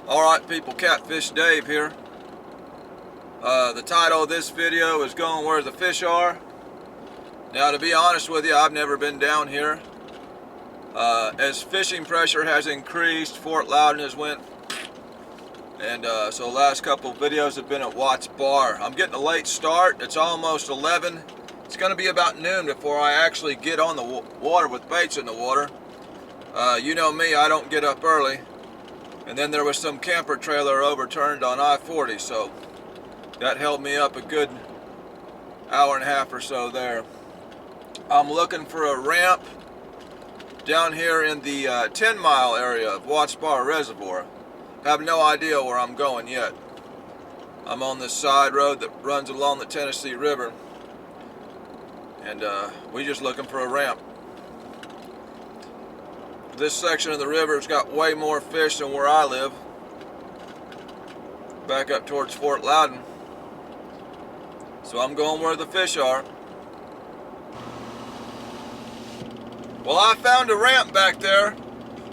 Alright people, Catfish Dave here. The title of this video is Going Where the Fish Are. Now, to be honest with you, I've never been down here. As fishing pressure has increased, Fort Loudon has went, and so the last couple of videos have been at Watts Bar. I'm getting a late start. It's almost 11. It's going to be about noon before I actually get on the water with baits in the water. You know me, I don't get up early. And then there was some camper trailer overturned on I-40, so that held me up a good hour and a half or so there. I'm looking for a ramp down here in the 10-mile area of Watts Bar Reservoir. Have no idea where I'm going yet. I'm on this side road that runs along the Tennessee River, and we're just looking for a ramp. This section of the river's got way more fish than where I live, back up towards Fort Loudon. So I'm going where the fish are. Well, I found a ramp back there,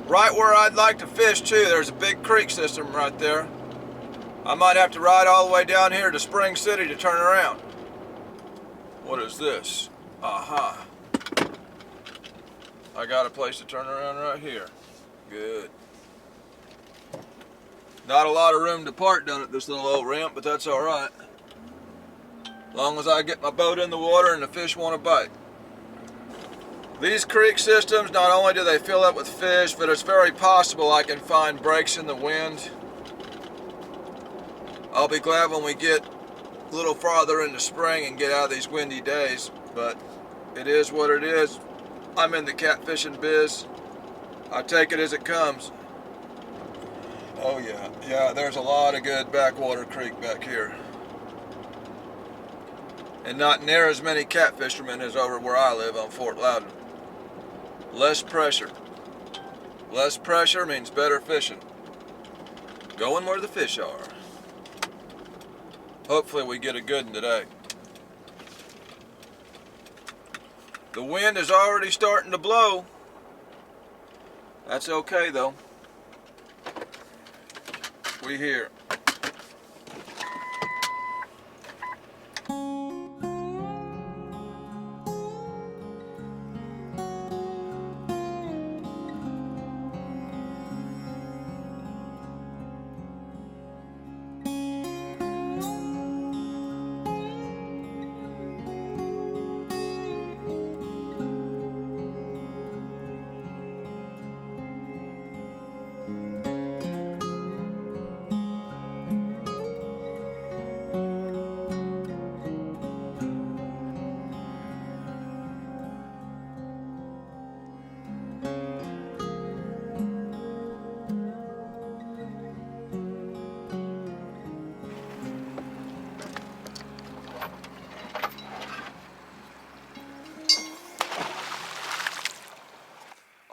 right where I'd like to fish too. There's a big creek system right there. I might have to ride all the way down here to Spring City to turn around. What is this? Aha. I got a place to turn around right here. Good. Not a lot of room to park down at this little old ramp, but that's all right. As long as I get my boat in the water and the fish want to bite. These creek systems, not only do they fill up with fish, but it's very possible I can find breaks in the wind. I'll be glad when we get a little farther into spring and get out of these windy days, but it is what it is. I'm in the catfishing biz. I take it as it comes. Oh yeah, there's a lot of good backwater creek back here. And not near as many catfishermen as over where I live on Fort Loudon. Less pressure. Less pressure means better fishing. Going where the fish are. Hopefully we get a good one today. The wind is already starting to blow. That's okay though. We here.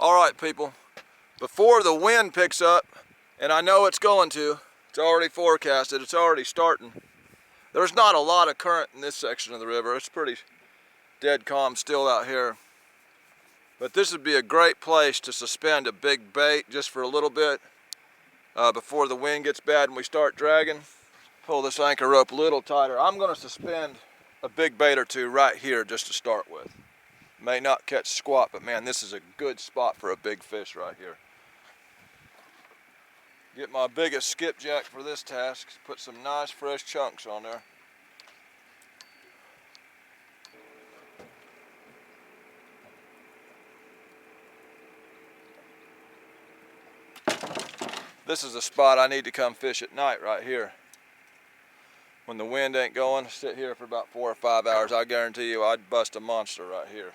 Alright people, before the wind picks up, and I know it's going to, it's already forecasted, it's already starting. There's not a lot of current in this section of the river. It's pretty dead calm still out here. But this would be a great place to suspend a big bait just for a little bit before the wind gets bad and we start dragging. Pull this anchor rope a little tighter. I'm going to suspend a big bait or two right here just to start with. May not catch squat, but man, this is a good spot for a big fish right here. Get my biggest skipjack for this task. Put some nice fresh chunks on there. This is a spot I need to come fish at night right here. When the wind ain't going, sit here for about 4 or 5 hours. I guarantee you I'd bust a monster right here.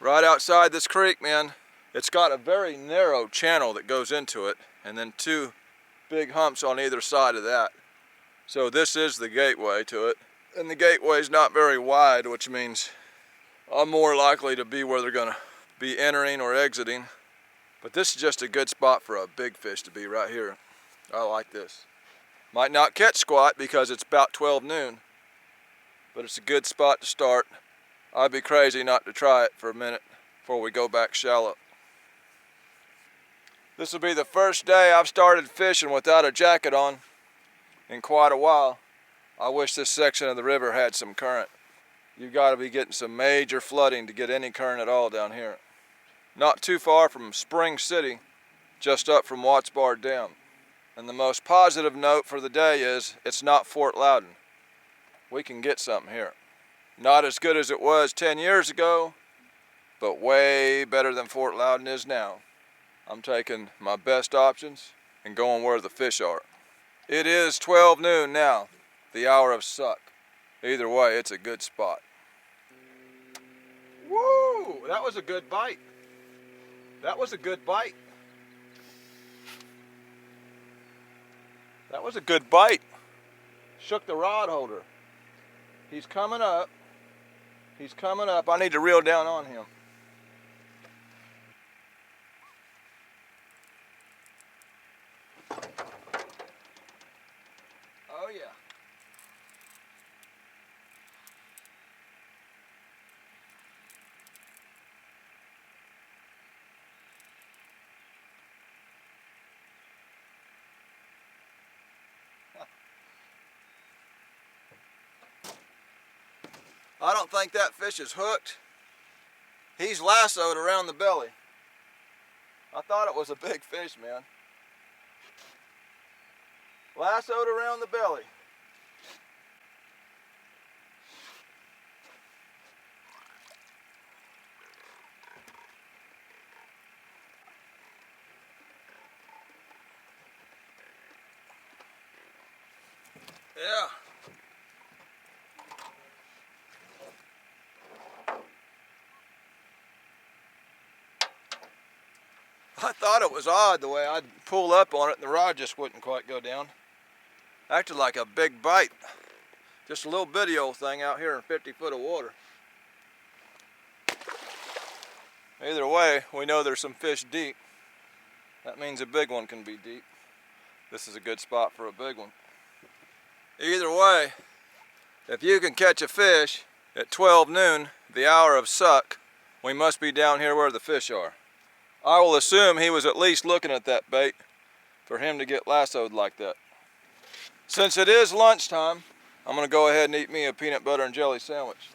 Right outside this creek, man, it's got a very narrow channel that goes into it, and then 2 big humps on either side of that. So this is the gateway to it. And the gateway's not very wide, which means I'm more likely to be where they're gonna be entering or exiting. But this is just a good spot for a big fish to be right here. I like this. Might not catch squat because it's about 12 noon, but it's a good spot to start. I'd be crazy not to try it for a minute before we go back shallow. This will be the first day I've started fishing without a jacket on in quite a while. I wish this section of the river had some current. You've got to be getting some major flooding to get any current at all down here. Not too far from Spring City, just up from Watts Bar Dam. And the most positive note for the day is it's not Fort Loudon. We can get something here. Not as good as it was 10 years ago, but way better than Fort Loudon is now. I'm taking my best options and going where the fish are. It is 12 noon now, the hour of suck. Either way, it's a good spot. Woo! That was a good bite. That was a good bite. That was a good bite. Shook the rod holder. He's coming up. He's coming up. I need to reel down on him. Oh yeah. I don't think that fish is hooked. He's lassoed around the belly. I thought it was a big fish, man. Lassoed around the belly. Yeah. I thought it was odd the way I'd pull up on it and the rod just wouldn't quite go down. Acted like a big bite. Just a little bitty old thing out here in 50 foot of water. Either way, we know there's some fish deep. That means a big one can be deep. This is a good spot for a big one. Either way, if you can catch a fish at 12 noon, the hour of suck, we must be down here where the fish are. I will assume he was at least looking at that bait for him to get lassoed like that. Since it is lunchtime, I'm going to go ahead and eat me a peanut butter and jelly sandwich.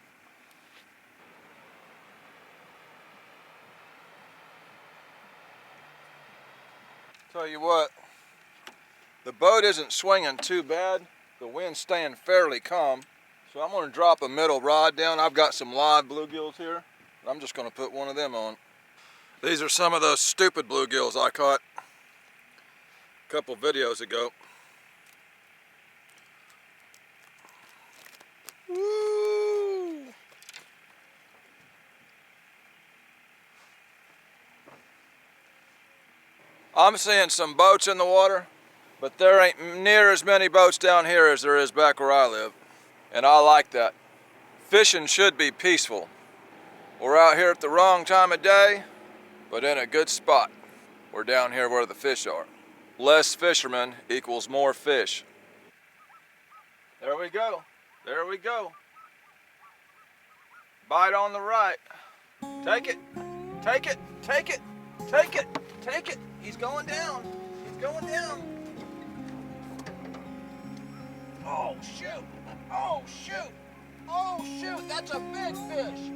Tell you what, the boat isn't swinging too bad. The wind's staying fairly calm. So I'm going to drop a middle rod down. I've got some live bluegills here. I'm just going to put one of them on. These are some of those stupid bluegills I caught a couple videos ago. Woo! I'm seeing some boats in the water, but there ain't near as many boats down here as there is back where I live. And I like that. Fishing should be peaceful. We're out here at the wrong time of day, but in a good spot. We're down here where the fish are. Less fishermen equals more fish. There we go. There we go. Bite on the right. Take it. Take it. Take it. Take it. Take it. He's going down. He's going down. Oh, shoot. Oh, shoot. Oh, shoot. That's a big fish.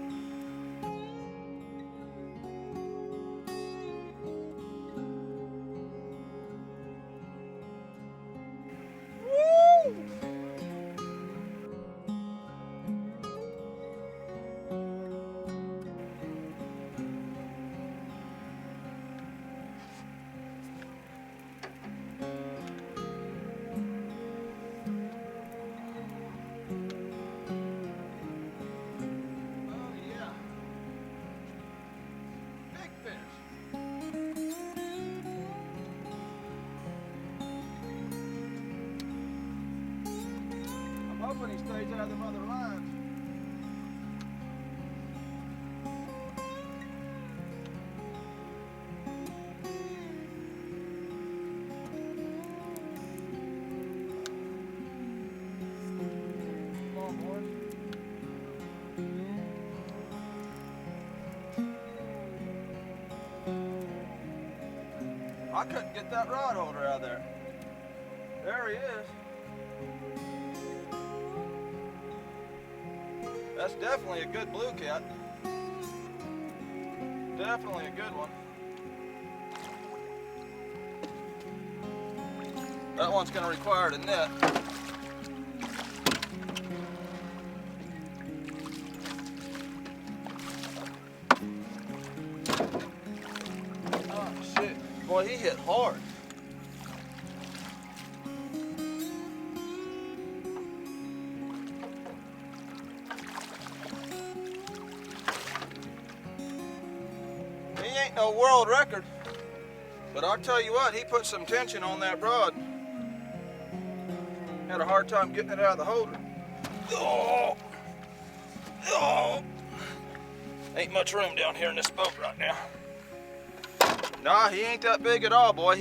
Hoping he stays out of them other lines. I couldn't get that rod holder out of there. There he is. That's definitely a good blue cat. Definitely a good one. That one's going to require a net. Oh shit. Boy, he hit hard. He ain't no world record, but I'll tell you what, he put some tension on that rod. Had a hard time getting it out of the holder. Oh, oh. Ain't much room down here in this boat right now. Nah, he ain't that big at all, boy.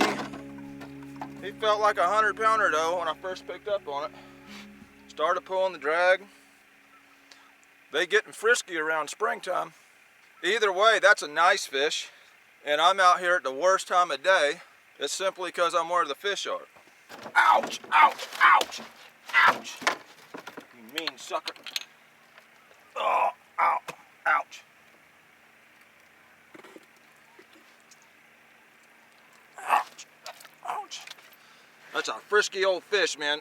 He felt like a 100-pounder though when I first picked up on it. Started pulling the drag. They getting frisky around springtime. Either way, that's a nice fish, and I'm out here at the worst time of day. It's simply because I'm where the fish are. Ouch, ouch, ouch, ouch. You mean sucker. Oh, ow, ouch. Ouch, ouch. That's a frisky old fish, man.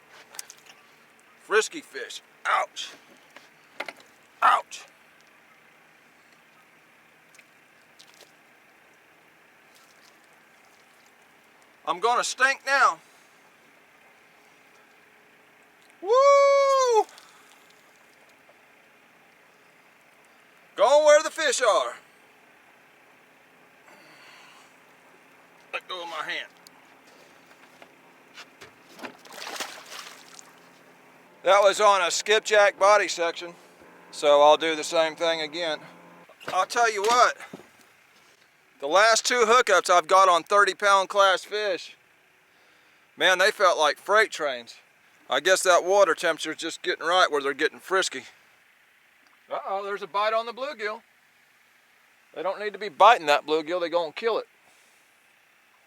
Frisky fish. Ouch. Ouch. I'm gonna stink now. Woo! Going where the fish are. Let go of my hand. That was on a skipjack body section, so I'll do the same thing again. I'll tell you what, the last two hookups I've got on 30-pound class fish, man, they felt like freight trains. I guess that water temperature's just getting right where they're getting frisky. Uh-oh, there's a bite on the bluegill. They don't need to be biting that bluegill, they're gonna kill it.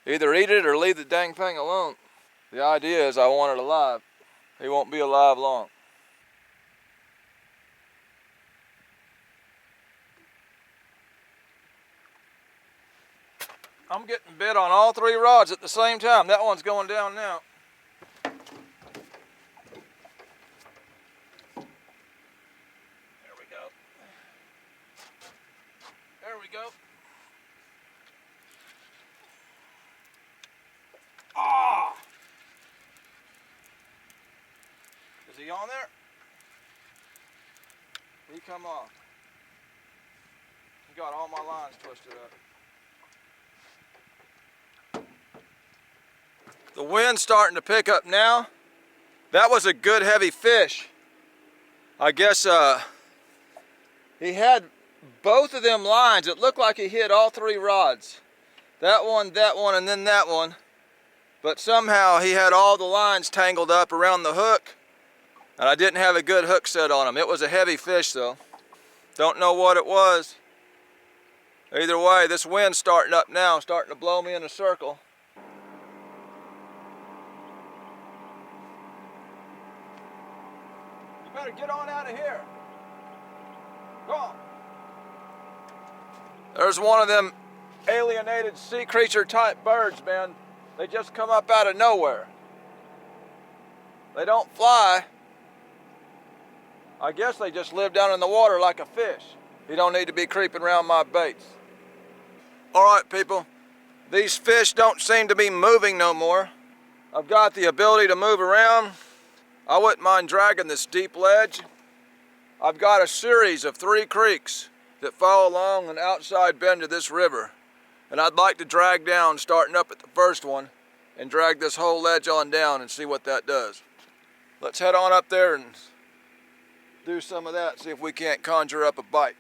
Either eat it or leave the dang thing alone. The idea is I want it alive. He won't be alive long. I'm getting bit on all three rods at the same time. That one's going down now. There we go. There we go. Ah! Is he on there? He come off. He got all my lines twisted up. The wind's starting to pick up now. That was a good heavy fish. I guess he had both of them lines. It looked like he hit all three rods. That one, and then that one. But somehow he had all the lines tangled up around the hook, and I didn't have a good hook set on him. It was a heavy fish though. Don't know what it was. Either way, this wind's starting up now, starting to blow me in a circle. You better get on out of here. Go on. There's one of them alienated sea creature type birds, man. They just come up out of nowhere. They don't fly. I guess they just live down in the water like a fish. You don't need to be creeping around my baits. All right, people. These fish don't seem to be moving no more. I've got the ability to move around. I wouldn't mind dragging this deep ledge. I've got a series of 3 creeks that follow along an outside bend of this river. And I'd like to drag down, starting up at the first one, and drag this whole ledge on down and see what that does. Let's head on up there and do some of that, see if we can't conjure up a bite.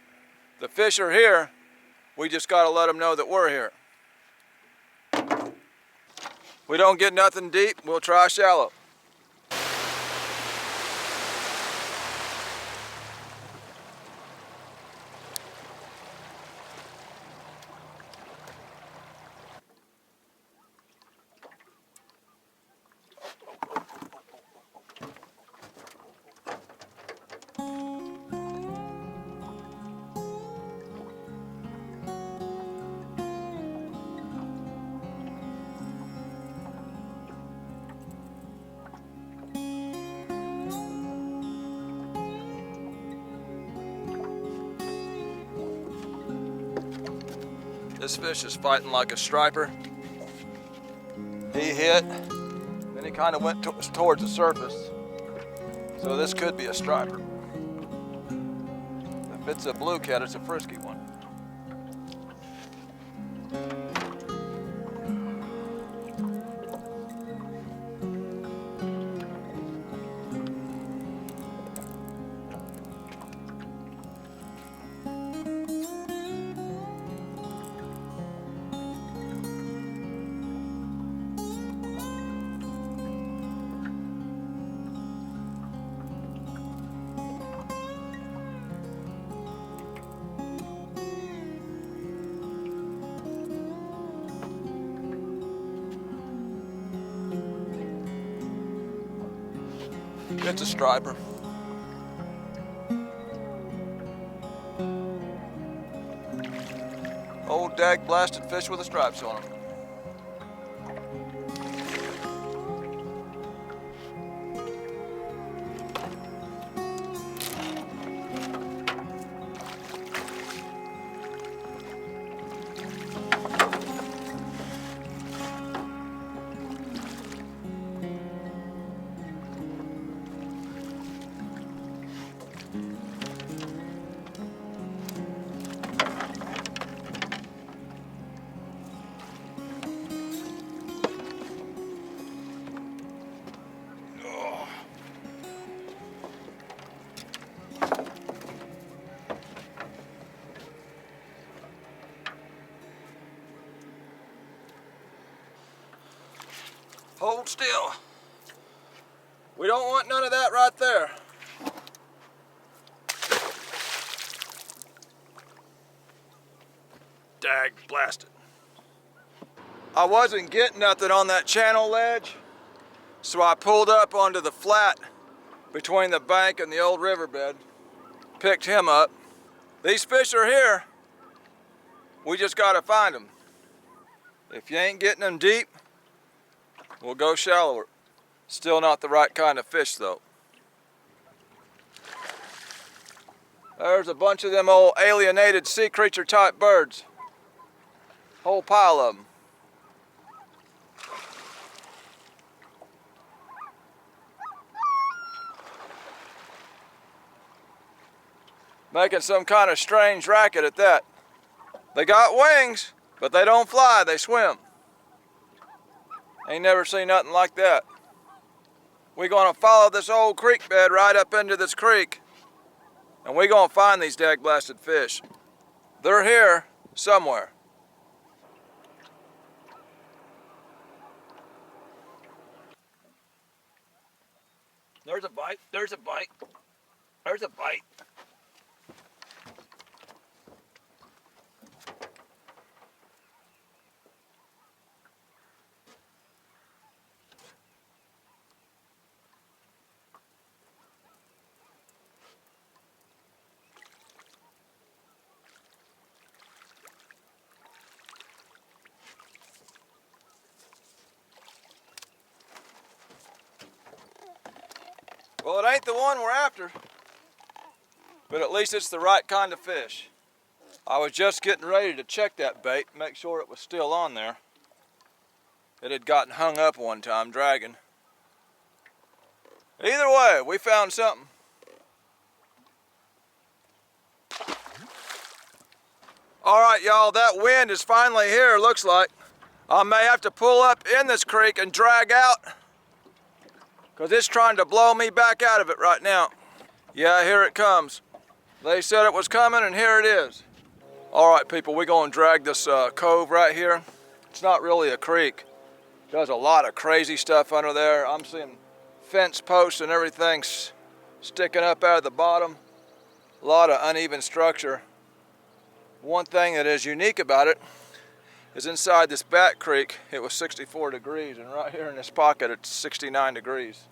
The fish are here, we just gotta let them know that we're here. We don't get nothing deep, we'll try shallow. This fish is fighting like a striper. He hit, then he kind of went towards the surface. So this could be a striper. If it's a blue cat, it's a frisky one. It's a striper. Old dag blasted fish with the stripes on them. Hold still. We don't want none of that right there. Dag blasted. I wasn't getting nothing on that channel ledge, so I pulled up onto the flat between the bank and the old riverbed, picked him up. These fish are here. We just gotta find them. If you ain't getting them deep, we'll go shallower. Still not the right kind of fish though. There's a bunch of them old alienated sea creature type birds. Whole pile of them. Making some kind of strange racket at that. They got wings, but they don't fly, they swim. Ain't never seen nothing like that. We're gonna follow this old creek bed right up into this creek, and we're gonna find these dag blasted fish. They're here somewhere. There's a bite, there's a bite, there's a bite. Well, it ain't the one we're after, but at least it's the right kind of fish. I was just getting ready to check that bait, make sure it was still on there. It had gotten hung up one time, dragging. Either way, we found something. All right, y'all, that wind is finally here, looks like. I may have to pull up in this creek and drag out, because it's trying to blow me back out of it right now. Yeah, here it comes. They said it was coming, and here it is. All right, people, we're going to drag this cove right here. It's not really a creek. There's a lot of crazy stuff under there. I'm seeing fence posts and everything sticking up out of the bottom. A lot of uneven structure. One thing that is unique about it is inside this back creek, it was 64 degrees, and right here in this pocket, it's 69 degrees.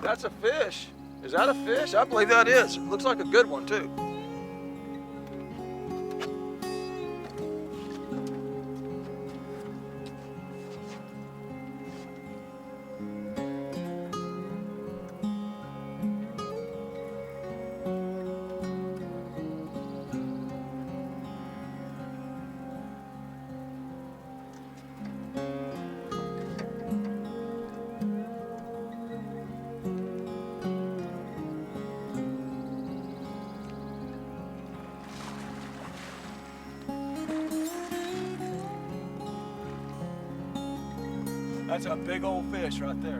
That's a fish. Is that a fish? I believe that is. It looks like a good one too. That's a big old fish right there.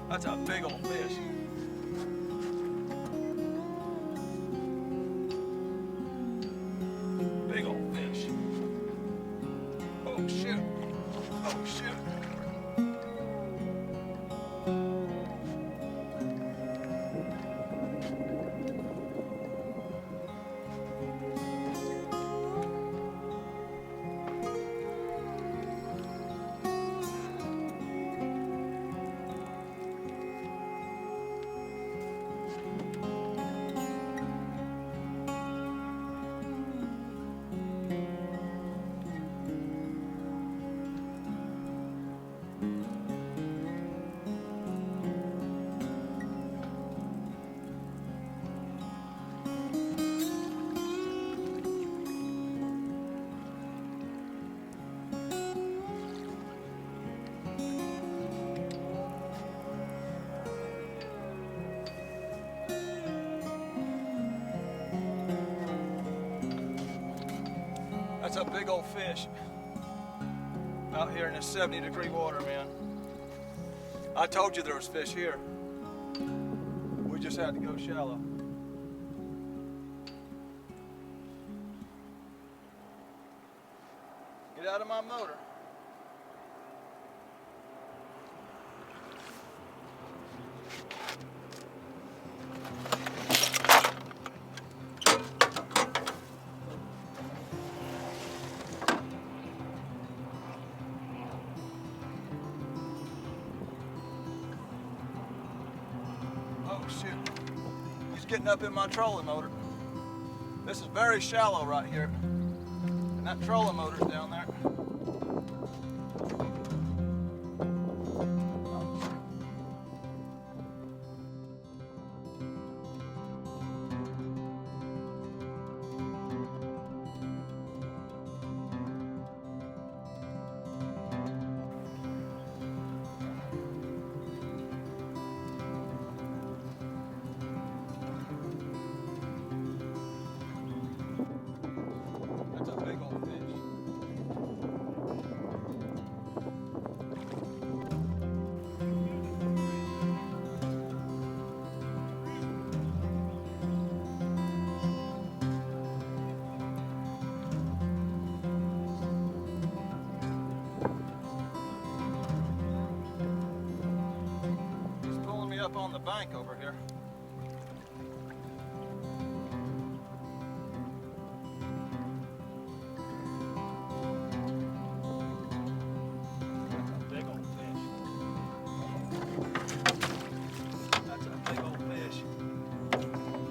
That's a big old fish. Big old fish. Oh shoot. Oh shoot. That's a big old fish out here in this 70-degree water, man. I told you there was fish here. We just had to go shallow. Get out of my motor. Oh shoot, he's getting up in my trolling motor. This is very shallow right here. And that trolling motor's down there. That's a big old fish. He's pulling me up on the bank over here.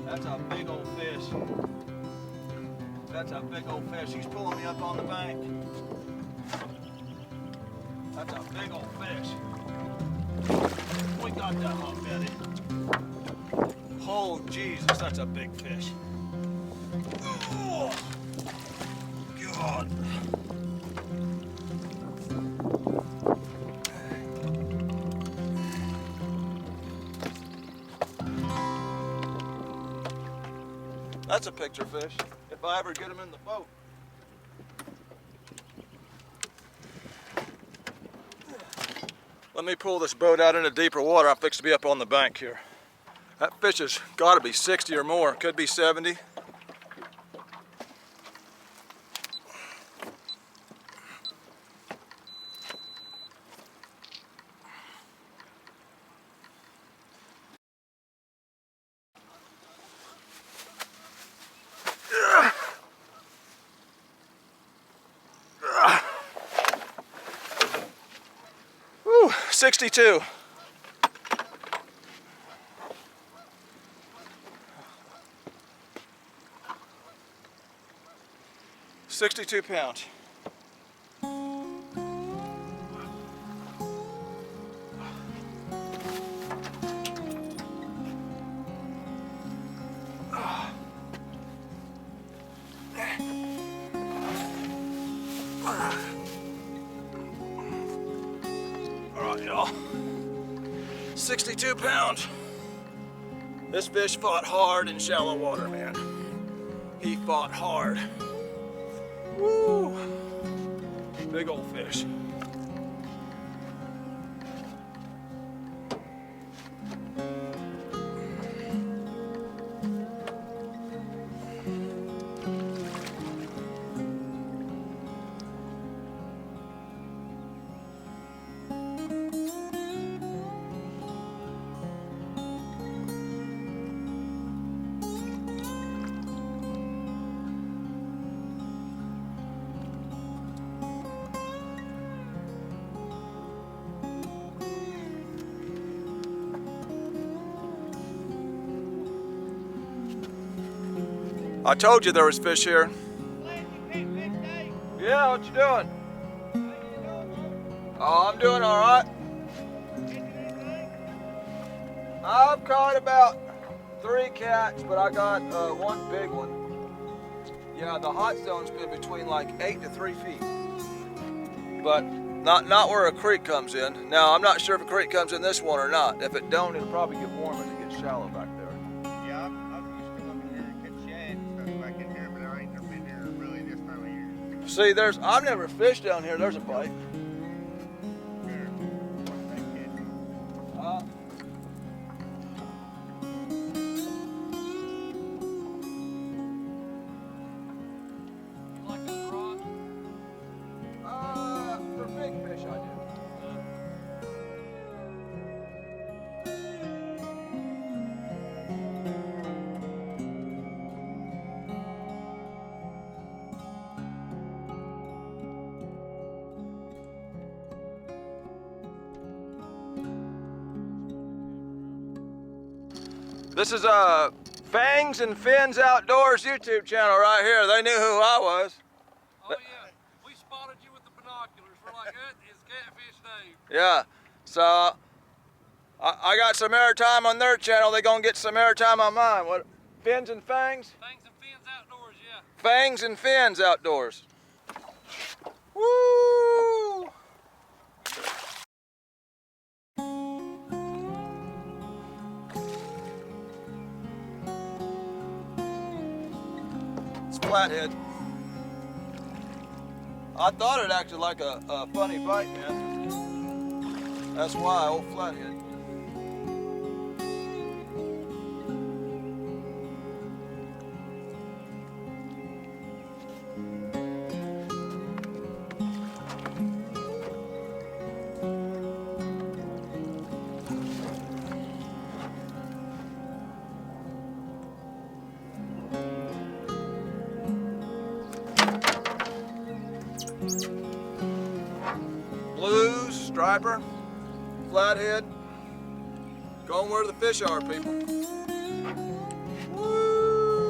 That's a big old fish. That's a big old fish. He's pulling me up on the bank. That's a big old fish. We got that one, Betty. Oh, Jesus, that's a big fish. Oh, God. That's a picture fish, if I ever get him in the boat. Let me pull this boat out into deeper water. I'm fixing to be up on the bank here. That fish has got to be 60 or more, could be 70. Woo, 62. 62 pounds. All right, y'all. 62 pounds. This fish fought hard in shallow water, man. He fought hard. Woo! Big old fish. I told you there was fish here. Yeah, what you doing? Oh, I'm doing all right. I've caught about 3 cats, but I got one big one. Yeah, the hot zone's been between like 8 to 3 feet, but not where a creek comes in. Now, I'm not sure if a creek comes in this one or not. If it don't, it'll probably get warm as it gets shallow back there. Yeah, I'm used to looking here and catch shad and stuff back in here, but I ain't never been here really this time of year. See, I've never fished down here. There's a bite. Here, thank you. You like those rods? For big fish, I do. This is Fangs and Fins Outdoors YouTube channel right here. They knew who I was. Oh yeah, we spotted you with the binoculars. We're like, it is Catfish Dave. Yeah, so I got some airtime on their channel. They gonna get some airtime on mine. What? Fins and Fangs? Fangs and Fins Outdoors, yeah. Fangs and Fins Outdoors. Woo! It's flathead. I thought it acted like a funny bite, man. That's why, old flathead. Blues, striper, flathead, going where the fish are, people. Woo!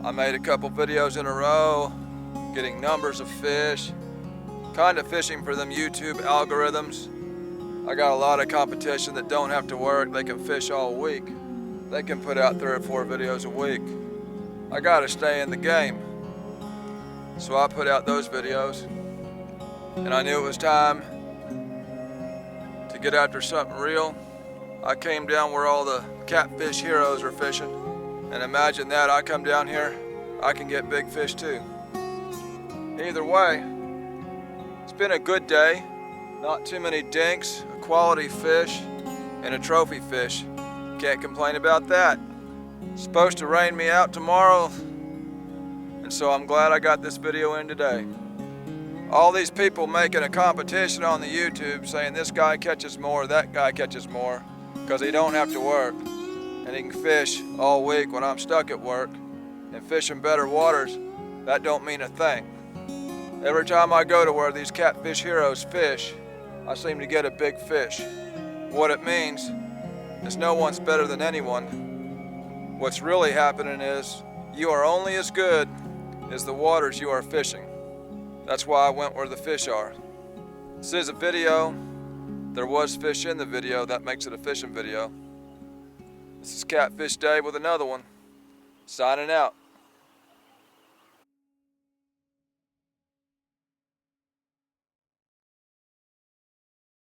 I made a couple videos in a row, getting numbers of fish, kind of fishing for them YouTube algorithms. I got a lot of competition that don't have to work. They can fish all week. They can put out 3 or 4 videos a week. I gotta stay in the game. So I put out those videos, and I knew it was time to get after something real. I came down where all the catfish heroes are fishing, and imagine that, I come down here, I can get big fish too. Either way, it's been a good day. Not too many dinks, a quality fish, and a trophy fish. Can't complain about that. It's supposed to rain me out tomorrow, and so I'm glad I got this video in today. All these people making a competition on the YouTube saying this guy catches more, that guy catches more, because he don't have to work, and he can fish all week when I'm stuck at work, and fish in better waters, that don't mean a thing. Every time I go to where these catfish heroes fish, I seem to get a big fish. What it means is no one's better than anyone. What's really happening is you are only as good as the waters you are fishing. That's why I went where the fish are. This is a video. There was fish in the video. That makes it a fishing video. This is Catfish Dave with another one. Signing out.